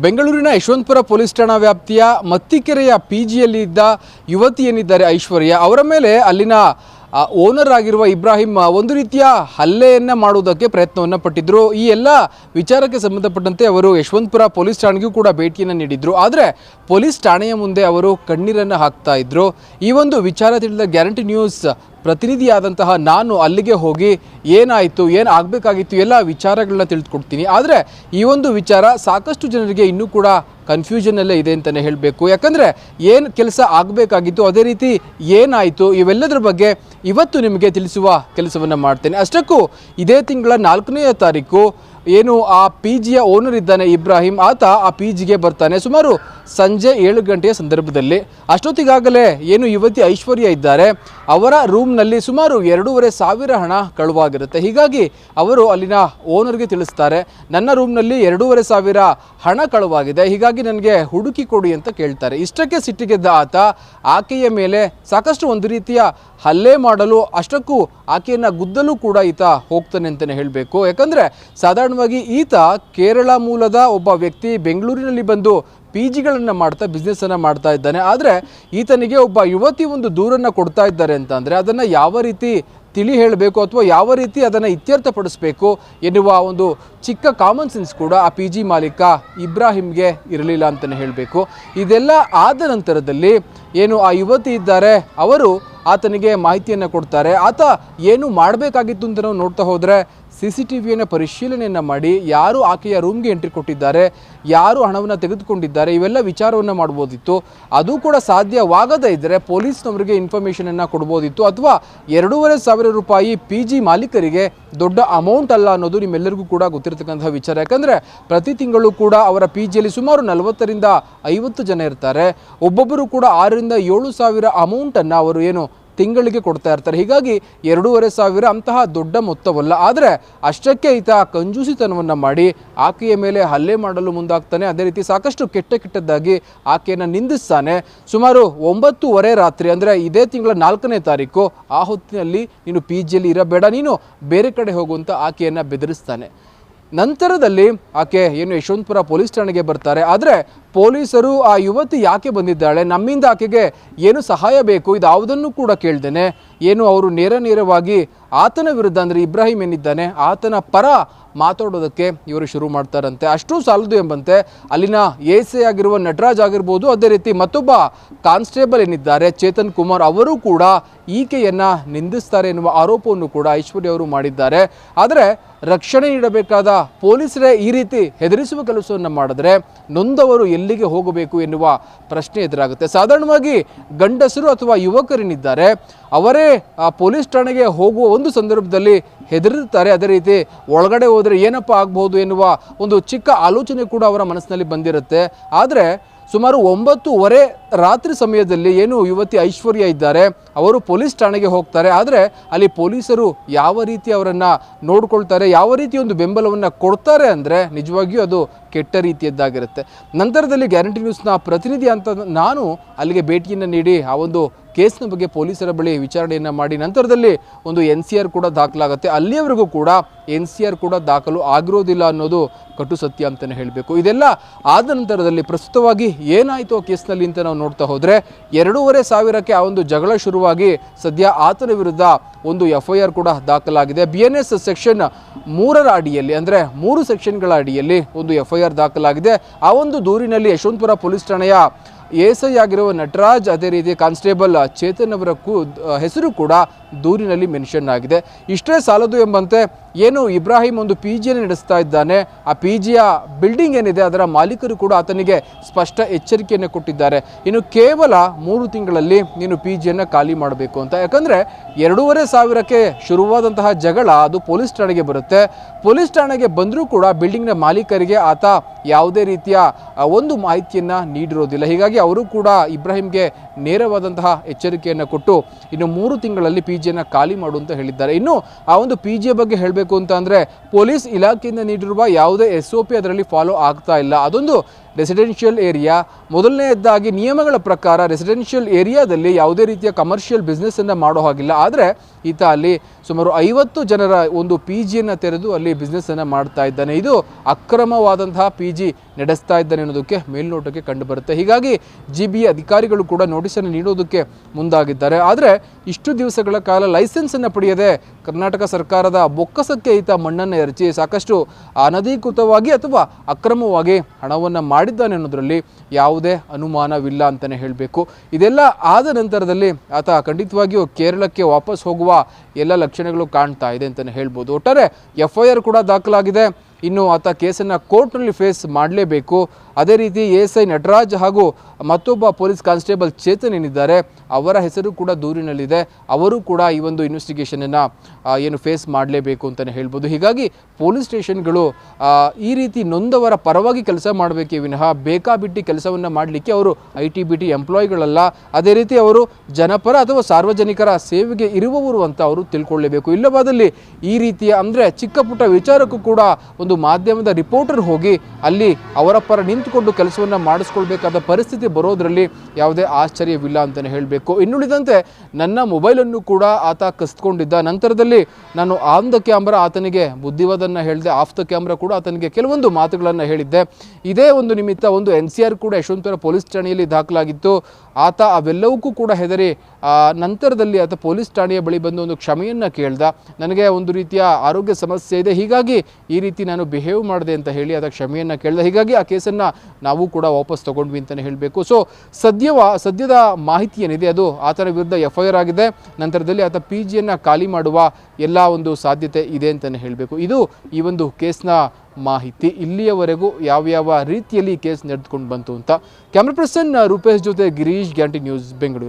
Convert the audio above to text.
ಬೆಂಗಳೂರಿನ ಯಶವಂತಪುರ ಪೊಲೀಸ್ ಠಾಣಾ ವ್ಯಾಪ್ತಿಯ ಮತ್ತಿಕೆರೆಯ ಪಿಜಿಯಲ್ಲಿ ಇದ್ದ ಯುವತಿ ಏನಿದ್ದಾರೆ ಐಶ್ವರ್ಯ ಅವರ ಮೇಲೆ ಅಲ್ಲಿನ ಓನರ್ ಆಗಿರುವ ಇಬ್ರಾಹಿಂ ಒಂದು ರೀತಿಯ ಹಲ್ಲೆಯನ್ನು ಮಾಡುವುದಕ್ಕೆ ಪ್ರಯತ್ನವನ್ನು ಪಟ್ಟಿದ್ರು. ಈ ಎಲ್ಲ ವಿಚಾರಕ್ಕೆ ಸಂಬಂಧಪಟ್ಟಂತೆ ಅವರು ಯಶವಂತಪುರ ಪೊಲೀಸ್ ಠಾಣೆಗೂ ಕೂಡ ಭೇಟಿಯನ್ನು ನೀಡಿದ್ರು. ಆದರೆ ಪೊಲೀಸ್ ಠಾಣೆಯ ಮುಂದೆ ಅವರು ಕಣ್ಣೀರನ್ನು ಹಾಕ್ತಾ ಇದ್ರು. ಈ ಒಂದು ವಿಚಾರ ತಿಳಿದ ಗ್ಯಾರಂಟಿ ನ್ಯೂಸ್ ಪ್ರತಿನಿಧಿಯಾದಂತಹ ನಾನು ಅಲ್ಲಿಗೆ ಹೋಗಿ ಏನಾಯಿತು, ಏನು ಆಗಬೇಕಾಗಿತ್ತು ಎಲ್ಲ ವಿಚಾರಗಳನ್ನ ತಿಳಿದುಕೊಡ್ತೀನಿ. ಆದರೆ ಈ ಒಂದು ವಿಚಾರ ಸಾಕಷ್ಟು ಜನರಿಗೆ ಇನ್ನೂ ಕೂಡ ಕನ್ಫ್ಯೂಷನಲ್ಲೇ ಇದೆ ಅಂತಲೇ ಹೇಳಬೇಕು. ಯಾಕಂದರೆ ಏನು ಕೆಲಸ ಆಗಬೇಕಾಗಿತ್ತು, ಅದೇ ರೀತಿ ಏನಾಯಿತು, ಇವೆಲ್ಲದರ ಬಗ್ಗೆ ಇವತ್ತು ನಿಮಗೆ ತಿಳಿಸುವ ಕೆಲಸವನ್ನು ಮಾಡ್ತೇನೆ. ಅಷ್ಟಕ್ಕೂ ಇದೇ ತಿಂಗಳ 4ನೇ ತಾರೀಕು ಏನು ಆ ಪಿ ಜಿಯ ಓನರ್ ಇದ್ದಾನೆ ಇಬ್ರಾಹಿಂ, ಆತ ಆ ಪಿ ಜಿಗೆ ಬರ್ತಾನೆ ಸುಮಾರು ಸಂಜೆ 7 ಗಂಟೆಯ ಸಂದರ್ಭದಲ್ಲಿ. ಅಷ್ಟೊತ್ತಿಗಾಗಲೇ ಏನು ಯುವತಿ ಐಶ್ವರ್ಯ ಇದ್ದಾರೆ ಅವರ ರೂಮ್ನಲ್ಲಿ ಸುಮಾರು 2,500 ಹಣ ಕಳುವಾಗಿರುತ್ತೆ. ಹೀಗಾಗಿ ಅವರು ಅಲ್ಲಿನ ಓನರ್ಗೆ ತಿಳಿಸ್ತಾರೆ, ನನ್ನ ರೂಮ್ನಲ್ಲಿ 2,500 ಹಣ ಕಳುವಾಗಿದೆ, ಹೀಗಾಗಿ ನನಗೆ ಹುಡುಕಿ ಕೊಡಿ ಅಂತ ಕೇಳ್ತಾರೆ. ಇಷ್ಟಕ್ಕೆ ಸಿಟ್ಟಿಗೆದ್ದ ಆತ ಆಕೆಯ ಮೇಲೆ ಸಾಕಷ್ಟು ಒಂದು ರೀತಿಯ ಹಲ್ಲೆ ಮಾಡಲು, ಅಷ್ಟಕ್ಕೂ ಆಕೆಯನ್ನು ಗುದ್ದಲು ಕೂಡ ಈತ ಹೋಗ್ತಾನೆ ಅಂತಲೇ ಹೇಳಬೇಕು. ಯಾಕಂದರೆ ಸಾಧಾರಣವಾಗಿ ಈತ ಕೇರಳ ಮೂಲದ ಒಬ್ಬ ವ್ಯಕ್ತಿ, ಬೆಂಗಳೂರಿನಲ್ಲಿ ಬಂದು ಪಿ ಜಿಗಳನ್ನು ಮಾಡ್ತಾ ಬಿಸ್ನೆಸ್ಸನ್ನು ಮಾಡ್ತಾ ಇದ್ದಾನೆ. ಆದರೆ ಈತನಿಗೆ ಒಬ್ಬ ಯುವತಿ ಒಂದು ದೂರನ್ನು ಕೊಡ್ತಾ ಇದ್ದಾರೆ ಅಂತಂದರೆ ಅದನ್ನು ಯಾವ ರೀತಿ ತಿಳಿ ಹೇಳಬೇಕು ಅಥವಾ ಯಾವ ರೀತಿ ಅದನ್ನು ಇತ್ಯರ್ಥಪಡಿಸಬೇಕು ಎನ್ನುವ ಒಂದು ಚಿಕ್ಕ ಕಾಮನ್ ಸೆನ್ಸ್ ಕೂಡ ಆ ಪಿ ಜಿ ಮಾಲೀಕ ಇಬ್ರಾಹಿಂಗೆ ಇರಲಿಲ್ಲ ಅಂತಲೇ ಹೇಳಬೇಕು. ಇದೆಲ್ಲ ಆದ ನಂತರದಲ್ಲಿ ಏನು ಆ ಯುವತಿ ಇದ್ದಾರೆ ಅವರು ಆತನಿಗೆ ಮಾಹಿತಿಯನ್ನು ಕೊಡ್ತಾರೆ. ಆತ ಏನು ಮಾಡಬೇಕಾಗಿತ್ತು ಅಂತ ನಾವು ನೋಡ್ತಾ ಹೋದರೆ CCTVಯನ್ನು ಪರಿಶೀಲನೆಯನ್ನು ಮಾಡಿ ಯಾರು ಆಕೆಯ ರೂಮ್ಗೆ ಎಂಟ್ರಿ ಕೊಟ್ಟಿದ್ದಾರೆ, ಯಾರು ಹಣವನ್ನು ತೆಗೆದುಕೊಂಡಿದ್ದಾರೆ, ಇವೆಲ್ಲ ವಿಚಾರವನ್ನು ಮಾಡ್ಬೋದಿತ್ತು. ಅದು ಕೂಡ ಸಾಧ್ಯವಾಗದೇ ಇದ್ದರೆ ಪೊಲೀಸ್ನವರಿಗೆ ಇನ್ಫಾರ್ಮೇಷನನ್ನು ಕೊಡ್ಬೋದಿತ್ತು. ಅಥವಾ 2,500 ರೂಪಾಯಿ ಪಿ ಜಿ ಮಾಲೀಕರಿಗೆ ದೊಡ್ಡ ಅಮೌಂಟ್ ಅಲ್ಲ ಅನ್ನೋದು ನಿಮ್ಮೆಲ್ಲರಿಗೂ ಕೂಡ ಗೊತ್ತಿರತಕ್ಕಂತಹ ವಿಚಾರ. ಯಾಕಂದರೆ ಪ್ರತಿ ತಿಂಗಳು ಕೂಡ ಅವರ ಪಿ ಜಿಯಲ್ಲಿ ಸುಮಾರು 40ರಿಂದ 50 ಜನ ಇರ್ತಾರೆ. ಒಬ್ಬೊಬ್ಬರು ಕೂಡ 6ರಿಂದ 7 ಸಾವಿರ ಅಮೌಂಟನ್ನು ಅವರು ಏನು ತಿಂಗಳಿಗೆ ಕೊಡ್ತಾ ಇರ್ತಾರೆ. ಹೀಗಾಗಿ 2,500 ಅಂತಹ ದೊಡ್ಡ ಮೊತ್ತವಲ್ಲ. ಆದರೆ ಅಷ್ಟಕ್ಕೆ ಈತ ಕಂಜೂಸಿತನವನ್ನು ಮಾಡಿ ಆಕೆಯ ಮೇಲೆ ಹಲ್ಲೆ ಮಾಡಲು ಮುಂದಾಗ್ತಾನೆ. ಅದೇ ರೀತಿ ಸಾಕಷ್ಟು ಕೆಟ್ಟದಾಗಿ ಆಕೆಯನ್ನು ನಿಂದಿಸ್ತಾನೆ. ಸುಮಾರು 9:30 ರಾತ್ರಿ ಅಂದರೆ ಇದೇ ತಿಂಗಳ 4ನೇ ತಾರೀಕು ಆ ಹೊತ್ತಿನಲ್ಲಿ ನೀನು ಪಿ ಜಿಯಲ್ಲಿ ಇರಬೇಡ, ನೀನು ಬೇರೆ ಕಡೆ ಹೋಗುವಂತ ಆಕೆಯನ್ನು ಬೆದರಿಸ್ತಾನೆ. ನಂತರದಲ್ಲಿ ಆಕೆ ಏನು ಯಶವಂತಪುರ ಪೊಲೀಸ್ ಠಾಣೆಗೆ ಬರ್ತಾರೆ. ಆದರೆ ಪೊಲೀಸರು ಆ ಯುವತಿ ಯಾಕೆ ಬಂದಿದ್ದಾಳೆ, ನಮ್ಮಿಂದ ಆಕೆಗೆ ಏನು ಸಹಾಯ ಬೇಕು, ಇದಾವುದನ್ನು ಕೂಡ ಕೇಳ್ದೇನೆ ಏನು ಅವರು ನೇರವಾಗಿ ಆತನ ವಿರುದ್ಧ ಅಂದರೆ ಇಬ್ರಾಹಿಂ ಏನಿದ್ದಾನೆ ಆತನ ಪರ ಮಾತಾಡೋದಕ್ಕೆ ಇವರು ಶುರು ಮಾಡ್ತಾರಂತೆ. ಅಷ್ಟೂ ಸಾಲದು ಎಂಬಂತೆ ಅಲ್ಲಿನ ಎ.ಸಿ ಆಗಿರುವ ನಟರಾಜ್ ಆಗಿರ್ಬೋದು, ಅದೇ ರೀತಿ ಮತ್ತೊಬ್ಬ ಕಾನ್ಸ್ಟೇಬಲ್ ಏನಿದ್ದಾರೆ ಚೇತನ್ ಕುಮಾರ್ ಅವರು ಕೂಡ ಈಕೆಯನ್ನು ನಿಂದಿಸ್ತಾರೆ ಎನ್ನುವ ಆರೋಪವನ್ನು ಕೂಡ ಐಶ್ವರ್ಯ ಅವರು ಮಾಡಿದ್ದಾರೆ. ಆದರೆ ರಕ್ಷಣೆ ನೀಡಬೇಕಾದ ಪೊಲೀಸರೇ ಈ ರೀತಿ ಹೆದರಿಸುವ ಕೆಲಸವನ್ನು ಮಾಡಿದ್ರೆ ನೊಂದವರು ಎಲ್ಲಿಗೆ ಹೋಗಬೇಕು ಎನ್ನುವ ಪ್ರಶ್ನೆ ಎದುರಾಗುತ್ತೆ. ಸಾಧಾರಣವಾಗಿ ಗಂಡಸರು ಅಥವಾ ಯುವಕರೇನಿದ್ದಾರೆ ಅವರೇ ಪೊಲೀಸ್ ಠಾಣೆಗೆ ಹೋಗುವ ಒಂದು ಸಂದರ್ಭದಲ್ಲಿ ಹೆದರಿರ್ತಾರೆ. ಅದೇ ರೀತಿ ಒಳಗಡೆ ಹೋದರೆ ಏನಪ್ಪ ಆಗ್ಬೋದು ಎನ್ನುವ ಒಂದು ಚಿಕ್ಕ ಆಲೋಚನೆ ಕೂಡ ಅವರ ಮನಸ್ಸಿನಲ್ಲಿ ಬಂದಿರುತ್ತೆ. ಆದರೆ ಸುಮಾರು 9:30 ರಾತ್ರಿ ಸಮಯದಲ್ಲಿ ಏನು ಯುವತಿ ಐಶ್ವರ್ಯ ಇದ್ದಾರೆ ಅವರು ಪೊಲೀಸ್ ಠಾಣೆಗೆ ಹೋಗ್ತಾರೆ. ಆದರೆ ಅಲ್ಲಿ ಪೊಲೀಸರು ಯಾವ ರೀತಿ ಅವರನ್ನು ನೋಡ್ಕೊಳ್ತಾರೆ, ಯಾವ ರೀತಿ ಒಂದು ಬೆಂಬಲವನ್ನು ಕೊಡ್ತಾರೆ ಅಂದರೆ ನಿಜವಾಗಿಯೂ ಅದು ಕೆಟ್ಟ ರೀತಿಯದ್ದಾಗಿರುತ್ತೆ. ನಂತರದಲ್ಲಿ ಗ್ಯಾರಂಟಿ ನ್ಯೂಸ್ನ ಪ್ರತಿನಿಧಿ ಅಂತ ನಾನು ಅಲ್ಲಿಗೆ ಭೇಟಿಯನ್ನು ನೀಡಿ ಆ ಒಂದು ಕೇಸ್ನ ಬಗ್ಗೆ ಪೊಲೀಸರ ಬಳಿ ವಿಚಾರಣೆಯನ್ನು ಮಾಡಿ ನಂತರದಲ್ಲಿ ಒಂದು NCR ಕೂಡ ದಾಖಲಾಗುತ್ತೆ. ಅಲ್ಲಿಯವರೆಗೂ ಕೂಡ NCR ಕೂಡ ದಾಖಲು ಆಗಿರೋದಿಲ್ಲ ಅನ್ನೋದು ಕಟು ಸತ್ಯ ಅಂತಲೇ ಹೇಳಬೇಕು. ಇದೆಲ್ಲ ಆದ ನಂತರದಲ್ಲಿ ಪ್ರಸ್ತುತವಾಗಿ ಏನಾಯಿತು ಆ ಕೇಸ್ನಲ್ಲಿ ಅಂತ ನಾವು ನೋಡ್ತಾ ಹೋದರೆ 2,500ಕ್ಕೆ ಆ ಒಂದು ಜಗಳ ಶುರುವಾಗಿ ಸದ್ಯ ಆತನ ವಿರುದ್ಧ ಒಂದು FIR ಕೂಡ ದಾಖಲಾಗಿದೆ. BNS ಸೆಕ್ಷನ್ 3ರ ಅಡಿಯಲ್ಲಿ ಅಂದರೆ 3 ಸೆಕ್ಷನ್ಗಳ ಅಡಿಯಲ್ಲಿ ಒಂದು FIR ದಾಖಲಾಗಿದೆ. ಆ ಒಂದು ದೂರಿನಲ್ಲಿ ಯಶವಂತಪುರ ಪೊಲೀಸ್ ಠಾಣೆಯ ಎ.ಸಿ ಆಗಿರುವ ನಟರಾಜ್ ಅದೇ ರೀತಿ ಕಾನ್ಸ್ಟೇಬಲ್ ಚೇತನ್ ಅವರ ಹೆಸರು ಕೂಡ ದೂರಿನಲ್ಲಿ ಮೆನ್ಷನ್ ಆಗಿದೆ. ಇಷ್ಟೇ ಸಾಲದು ಎಂಬಂತೆ ಏನು ಇಬ್ರಾಹಿಂ ಒಂದು ಪಿ ಜಿಯನ್ನು ನಡೆಸ್ತಾ ಇದ್ದಾನೆ, ಆ ಪಿ ಜಿಯ ಬಿಲ್ಡಿಂಗ್ ಏನಿದೆ ಅದರ ಮಾಲೀಕರು ಕೂಡ ಆತನಿಗೆ ಸ್ಪಷ್ಟ ಎಚ್ಚರಿಕೆಯನ್ನು ಕೊಟ್ಟಿದ್ದಾರೆ. ಇನ್ನು ಕೇವಲ 3 ತಿಂಗಳಲ್ಲಿ ನೀನು ಪಿ ಜಿಯನ್ನು ಖಾಲಿ ಮಾಡಬೇಕು ಅಂತ. ಯಾಕಂದರೆ 2,500ಕ್ಕೆ ಶುರುವಾದಂತಹ ಜಗಳ ಅದು ಪೊಲೀಸ್ ಠಾಣೆಗೆ ಬರುತ್ತೆ. ಪೊಲೀಸ್ ಠಾಣೆಗೆ ಬಂದರೂ ಕೂಡ ಬಿಲ್ಡಿಂಗ್ನ ಮಾಲೀಕರಿಗೆ ಆತ ಯಾವುದೇ ರೀತಿಯ ಒಂದು ಮಾಹಿತಿಯನ್ನು ನೀಡಿರೋದಿಲ್ಲ. ಹೀಗಾಗಿ ಅವರು ಕೂಡ ಇಬ್ರಾಹಿಂಗೆ ನೇರವಾದಂತಹ ಎಚ್ಚರಿಕೆಯನ್ನು ಕೊಟ್ಟು ಇನ್ನು 3 ತಿಂಗಳಲ್ಲಿ ಪಿ ಜಿಯನ್ನು ಖಾಲಿ ಮಾಡು ಅಂತ ಹೇಳಿದ್ದಾರೆ. ಇನ್ನು ಆ ಒಂದು ಪಿ ಜಿಯ ಬಗ್ಗೆ ಹೇಳಬೇಕು ಅಂತ ಅಂದರೆ ಪೊಲೀಸ್ ಇಲಾಖೆಯಿಂದ ನೀಡಿರುವ ಯಾವುದೇ SOP ಅದರಲ್ಲಿ ಫಾಲೋ ಆಗ್ತಾ ಇಲ್ಲ. ಅದೊಂದು ರೆಸಿಡೆನ್ಷಿಯಲ್ ಏರಿಯಾ. ಮೊದಲನೆಯದಾಗಿ ನಿಯಮಗಳ ಪ್ರಕಾರ ರೆಸಿಡೆನ್ಷಿಯಲ್ ಏರಿಯಾದಲ್ಲಿ ಯಾವುದೇ ರೀತಿಯ ಕಮರ್ಷಿಯಲ್ ಬಿಸ್ನೆಸ್ಸನ್ನು ಮಾಡೋ ಹಾಗಿಲ್ಲ. ಆದರೆ ಈತ ಅಲ್ಲಿ ಸುಮಾರು 50 ಜನರ ಒಂದು ಪಿ ಜಿಯನ್ನು ತೆರೆದು ಅಲ್ಲಿ ಬಿಸ್ನೆಸ್ಸನ್ನು ಮಾಡ್ತಾ ಇದ್ದಾನೆ. ಇದು ಅಕ್ರಮವಾದಂತಹ ಪಿ ಜಿ ನಡೆಸ್ತಾ ಇದ್ದಾನೆ ಅನ್ನೋದಕ್ಕೆ ಮೇಲ್ನೋಟಕ್ಕೆ ಕಂಡುಬರುತ್ತೆ. ಹೀಗಾಗಿ GBA ಅಧಿಕಾರಿಗಳು ಕೂಡ ನೋಟಿಸನ್ನು ನೀಡೋದಕ್ಕೆ ಮುಂದಾಗಿದ್ದಾರೆ. ಆದರೆ ಇಷ್ಟು ದಿವಸಗಳ ಕಾಲ ಲೈಸೆನ್ಸನ್ನು ಪಡೆಯದೆ ಕರ್ನಾಟಕ ಸರ್ಕಾರದ ಬೊಕ್ಕಸಕ್ಕೆ ಈತ ಮಣ್ಣನ್ನು ಎರಚಿ ಸಾಕಷ್ಟು ಅನಧಿಕೃತವಾಗಿ ಅಥವಾ ಅಕ್ರಮವಾಗಿ ಹಣವನ್ನು ಮಾಡಿದ್ದಾನೆ ಅನ್ನೋದರಲ್ಲಿ ಯಾವುದೇ ಅನುಮಾನವಿಲ್ಲ ಅಂತಲೇ ಹೇಳಬೇಕು. ಇದೆಲ್ಲ ಆದ ನಂತರದಲ್ಲಿ ಆತ ಖಂಡಿತವಾಗಿಯೂ ಕೇರಳಕ್ಕೆ ವಾಪಸ್ ಹೋಗುವ ಎಲ್ಲ ಲಕ್ಷಣಗಳು ಕಾಣ್ತಾ ಇದೆ ಅಂತಲೇ ಹೇಳ್ಬೋದು. ಒಟ್ಟಾರೆ FIR ಕೂಡ ದಾಖಲಾಗಿದೆ. ಇನ್ನು ಆತ ಕೇಸನ್ನು ಕೋರ್ಟ್ನಲ್ಲಿ ಫೇಸ್ ಮಾಡಲೇಬೇಕು. ಅದೇ ರೀತಿ ASI ನಟರಾಜ್ ಹಾಗೂ ಮತ್ತೊಬ್ಬ ಪೊಲೀಸ್ ಕಾನ್ಸ್ಟೇಬಲ್ ಚೇತನ್ ಏನಿದ್ದಾರೆ ಅವರ ಹೆಸರು ಕೂಡ ದೂರಿನಲ್ಲಿದೆ. ಅವರು ಕೂಡ ಈ ಒಂದು ಇನ್ವೆಸ್ಟಿಗೇಷನನ್ನು ಏನು ಫೇಸ್ ಮಾಡಲೇಬೇಕು ಅಂತಲೇ ಹೇಳ್ಬೋದು. ಹೀಗಾಗಿ ಪೊಲೀಸ್ ಸ್ಟೇಷನ್ಗಳು ಈ ರೀತಿ ನೊಂದವರ ಪರವಾಗಿ ಕೆಲಸ ಮಾಡಬೇಕೇ ವಿನಃ ಬೇಕಾಬಿಟ್ಟಿ ಕೆಲಸವನ್ನು ಮಾಡಲಿಕ್ಕೆ ಅವರು IT-BT ಎಂಪ್ಲಾಯಿಗಳಲ್ಲ. ಅದೇ ರೀತಿ ಅವರು ಜನಪರ ಅಥವಾ ಸಾರ್ವಜನಿಕರ ಸೇವೆಗೆ ಇರುವವರು ಅಂತ ಅವರು ತಿಳ್ಕೊಳ್ಳೇಬೇಕು. ಇಲ್ಲವಾದಲ್ಲಿ ಈ ರೀತಿಯ ಅಂದರೆ ಚಿಕ್ಕ ಪುಟ್ಟ ವಿಚಾರಕ್ಕೂ ಕೂಡ ಒಂದು ಮಾಧ್ಯಮದ ರಿಪೋರ್ಟರ್ ಹೋಗಿ ಅಲ್ಲಿ ಅವರ ಪರ ನಿಂತುಕೊಂಡು ಕೆಲಸವನ್ನು ಮಾಡಿಸ್ಕೊಳ್ಬೇಕಾದ ಪರಿಸ್ಥಿತಿ ಬರೋದರಲ್ಲಿ ಯಾವುದೇ ಆಶ್ಚರ್ಯವಿಲ್ಲ ಅಂತಲೇ ಹೇಳಬೇಕು. ಇನ್ನುಳಿದಂತೆ ನನ್ನ ಮೊಬೈಲನ್ನು ಕೂಡ ಆತ ಕಸ್ಕೊಂಡಿದ್ದ. ನಂತರದಲ್ಲಿ ನಾನು ಆನ್ ದ ಕ್ಯಾಮ್ರಾ ಆತನಿಗೆ ಬುದ್ಧಿವಾದನ್ನು ಹೇಳಿದೆ, ಆಫ್ ದ ಕ್ಯಾಮ್ರಾ ಕೂಡ ಆತನಿಗೆ ಕೆಲವೊಂದು ಮಾತುಗಳನ್ನು ಹೇಳಿದ್ದೆ. ಇದೇ ಒಂದು ನಿಮಿತ್ತ ಒಂದು NCR ಕೂಡ ಯಶವಂತಪುರ ಪೊಲೀಸ್ ಠಾಣೆಯಲ್ಲಿ ದಾಖಲಾಗಿತ್ತು. ಆತ ಅವೆಲ್ಲವಕ್ಕೂ ಕೂಡ ಹೆದರಿ ನಂತರದಲ್ಲಿ ಆತ ಪೊಲೀಸ್ ಠಾಣೆಯ ಬಳಿ ಬಂದು ಒಂದು ಕ್ಷಮೆಯನ್ನು ಕೇಳ್ದ. ನನಗೆ ಒಂದು ರೀತಿಯ ಆರೋಗ್ಯ ಸಮಸ್ಯೆ ಇದೆ, ಹೀಗಾಗಿ ಈ ರೀತಿ ನಾನು ಬಿಹೇವ್ ಮಾಡಿದೆ ಅಂತ ಹೇಳಿ ಆತ ಕ್ಷಮೆಯನ್ನು ಕೇಳ್ದ. ಹೀಗಾಗಿ ಆ ಕೇಸನ್ನು ನಾವು ಕೂಡ ವಾಪಸ್ ತಗೊಂಡ್ವಿ ಅಂತಲೇ ಹೇಳಬೇಕು. ಸೊ ಸದ್ಯದ ಮಾಹಿತಿ ಏನಿದೆ ಅದು ಆತನ ವಿರುದ್ಧ FIR ಆಗಿದೆ. ನಂತರದಲ್ಲಿ ಆತ PGಯನ್ನು ಖಾಲಿ ಮಾಡುವ ಎಲ್ಲ ಒಂದು ಸಾಧ್ಯತೆ ಇದೆ ಅಂತಲೇ ಹೇಳಬೇಕು. ಇದು ಈ ಒಂದು ಕೇಸ್ನ ಮಾಹಿತಿ. ಇಲ್ಲಿಯವರೆಗೂ ಯಾವ್ಯಾವ ರೀತಿಯಲ್ಲಿ ಕೇಸ್ ನಡೆದುಕೊಂಡು ಬಂತು ಅಂತ. ಕ್ಯಾಮ್ರಾ ಪರ್ಸನ್ ರೂಪೇಶ್ ಜೊತೆ ಗಿರೀಶ್, ಗ್ಯಾಂಟಿ ನ್ಯೂಸ್, ಬೆಂಗಳೂರು.